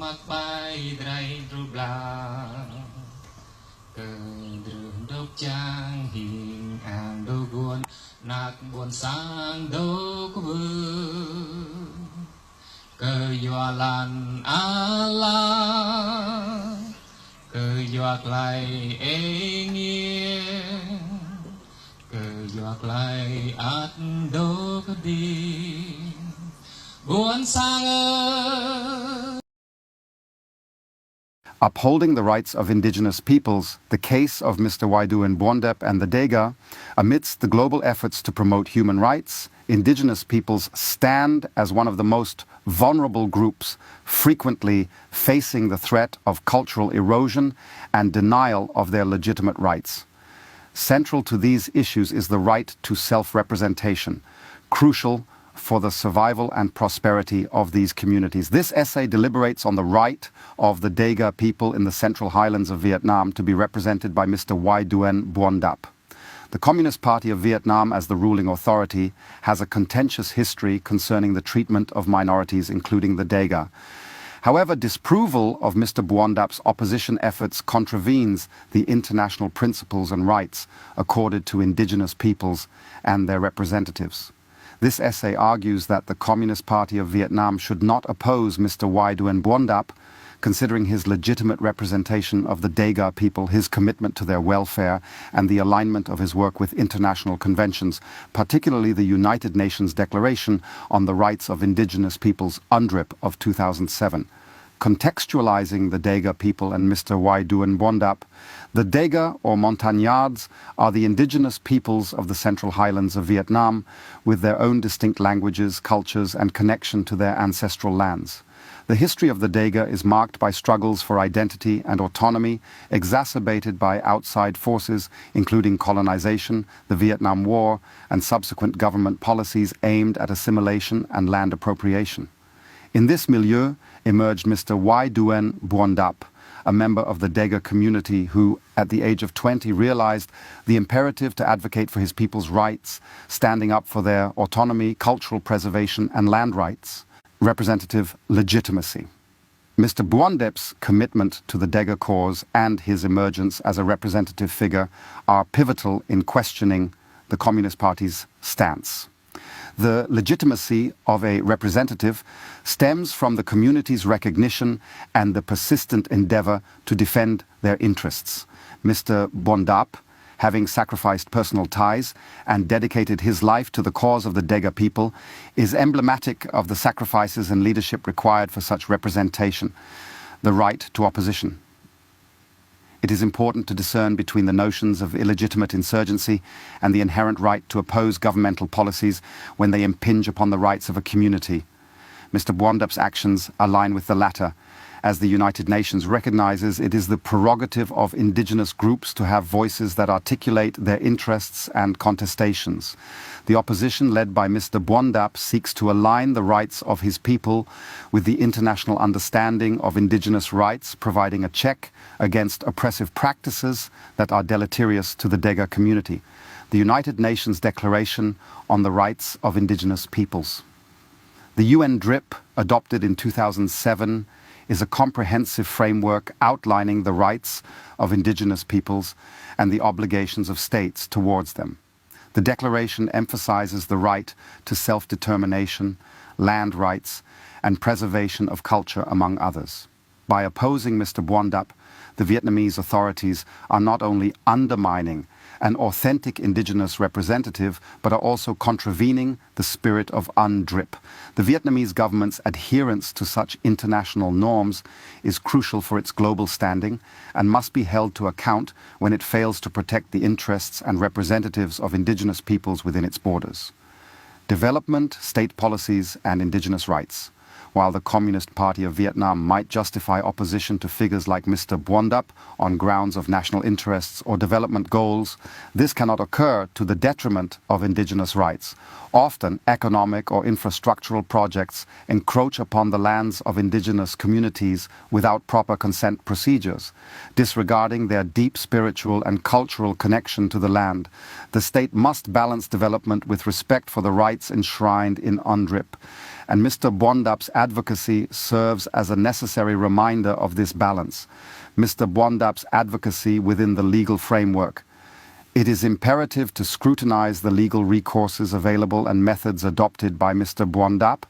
mặc bay dray rubla cơ đường đốc trang hình hàng đô guồn nạc buồn sang đô có vương cơ dọa lan ala cơ dọa klei Êngiê cơ dọa klei át đô có đi buồn sang ơi. Upholding the rights of indigenous peoples, the case of Mr. Duen Bdap and the Dega, amidst the global efforts to promote human rights, indigenous peoples stand as one of the most vulnerable groups, frequently facing the threat of cultural erosion and denial of their legitimate rights. Central to these issues is the right to self-representation, crucial for the survival and prosperity of these communities. This essay deliberates on the right of the Dega people in the central highlands of Vietnam to be represented by Mr. Duen Bdap. The Communist Party of Vietnam, as the ruling authority, has a contentious history concerning the treatment of minorities, including the Dega. However, disapproval of Mr. Bdap's opposition efforts contravenes the international principles and rights accorded to indigenous peoples and their representatives. This essay argues that the Communist Party of Vietnam should not oppose Mr. Duen Bdap, considering his legitimate representation of the Dega people, his commitment to their welfare, and the alignment of his work with international conventions, particularly the United Nations Declaration on the Rights of Indigenous Peoples, UNDRIP, of 2007. Contextualizing the Dega people and Mr. Duen Bdap, the Dega, or Montagnards, are the indigenous peoples of the Central Highlands of Vietnam, with their own distinct languages, cultures, and connection to their ancestral lands. The history of the Dega is marked by struggles for identity and autonomy, exacerbated by outside forces, including colonization, the Vietnam War, and subsequent government policies aimed at assimilation and land appropriation. In this milieu emerged Mr. Duen Bdap, a member of the Dega community who, at the age of 20, realized the imperative to advocate for his people's rights, standing up for their autonomy, cultural preservation, and land rights. Representative legitimacy. Mr. Bdap's commitment to the Dega cause and his emergence as a representative figure are pivotal in questioning the Communist Party's stance. The legitimacy of a representative stems from the community's recognition and the persistent endeavor to defend their interests. Mr. Bdap, having sacrificed personal ties and dedicated his life to the cause of the Dega people, is emblematic of the sacrifices and leadership required for such representation, the right to opposition. It is important to discern between the notions of illegitimate insurgency and the inherent right to oppose governmental policies when they impinge upon the rights of a community. Mr. Bdap's actions align with the latter, as the United Nations recognizes it is the prerogative of indigenous groups to have voices that articulate their interests and contestations. The opposition led by Mr. Bdap seeks to align the rights of his people with the international understanding of indigenous rights, providing a check against oppressive practices that are deleterious to the Dega community. The United Nations Declaration on the Rights of Indigenous Peoples. The UNDRIP, adopted in 2007, is a comprehensive framework outlining the rights of indigenous peoples and the obligations of states towards them. The declaration emphasizes the right to self-determination, land rights, and preservation of culture, among others. By opposing Mr. Bdap, the Vietnamese authorities are not only undermining an authentic indigenous representative, but are also contravening the spirit of UNDRIP. The Vietnamese government's adherence to such international norms is crucial for its global standing and must be held to account when it fails to protect the interests and representatives of indigenous peoples within its borders. Development, state policies, and indigenous rights. While the Communist Party of Vietnam might justify opposition to figures like Mr. Bdap on grounds of national interests or development goals, this cannot occur to the detriment of indigenous rights Often, economic or infrastructural projects encroach upon the lands of indigenous communities without proper consent procedures, disregarding their deep spiritual and cultural connection to the land. The state must balance development with respect for the rights enshrined in UNDRIP, and Mr. Bdap's advocacy serves as a necessary reminder of this balance. Mr. Bdap's advocacy within the legal framework. It is imperative to scrutinize the legal recourses available and methods adopted by Mr. Bdap.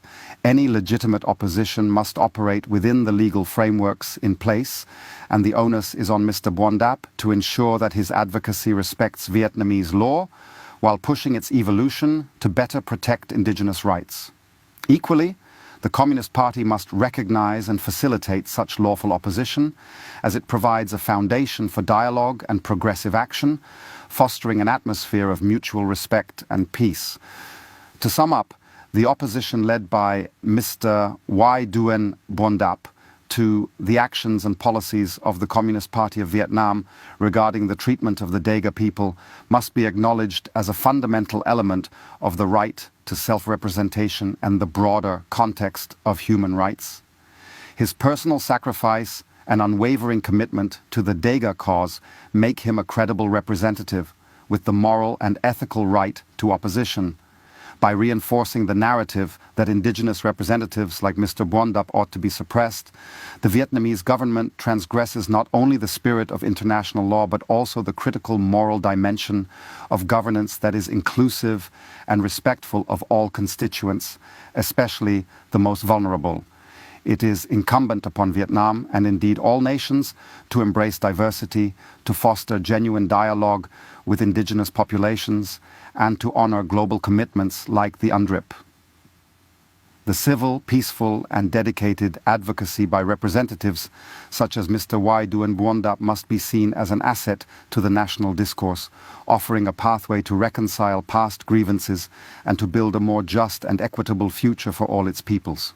Any legitimate opposition must operate within the legal frameworks in place, and the onus is on Mr. Bdap to ensure that his advocacy respects Vietnamese law while pushing its evolution to better protect indigenous rights. Equally, the Communist Party must recognize and facilitate such lawful opposition, as it provides a foundation for dialogue and progressive action, fostering an atmosphere of mutual respect and peace. To sum up, the opposition led by Mr. Duen Bdap to the actions and policies of the Communist Party of Vietnam regarding the treatment of the Dega people must be acknowledged as a fundamental element of the right to self-representation and the broader context of human rights. His personal sacrifice and unwavering commitment to the Dega cause make him a credible representative with the moral and ethical right to opposition. By reinforcing the narrative that indigenous representatives like Mr. Bdap ought to be suppressed, the Vietnamese government transgresses not only the spirit of international law but also the critical moral dimension of governance that is inclusive and respectful of all constituents, especially the most vulnerable. It is incumbent upon Vietnam, and indeed all nations, to embrace diversity, to foster genuine dialogue with indigenous populations, and to honor global commitments like the UNDRIP. The civil, peaceful, and dedicated advocacy by representatives such as Mr. Duen Bdap must be seen as an asset to the national discourse, offering a pathway to reconcile past grievances and to build a more just and equitable future for all its peoples.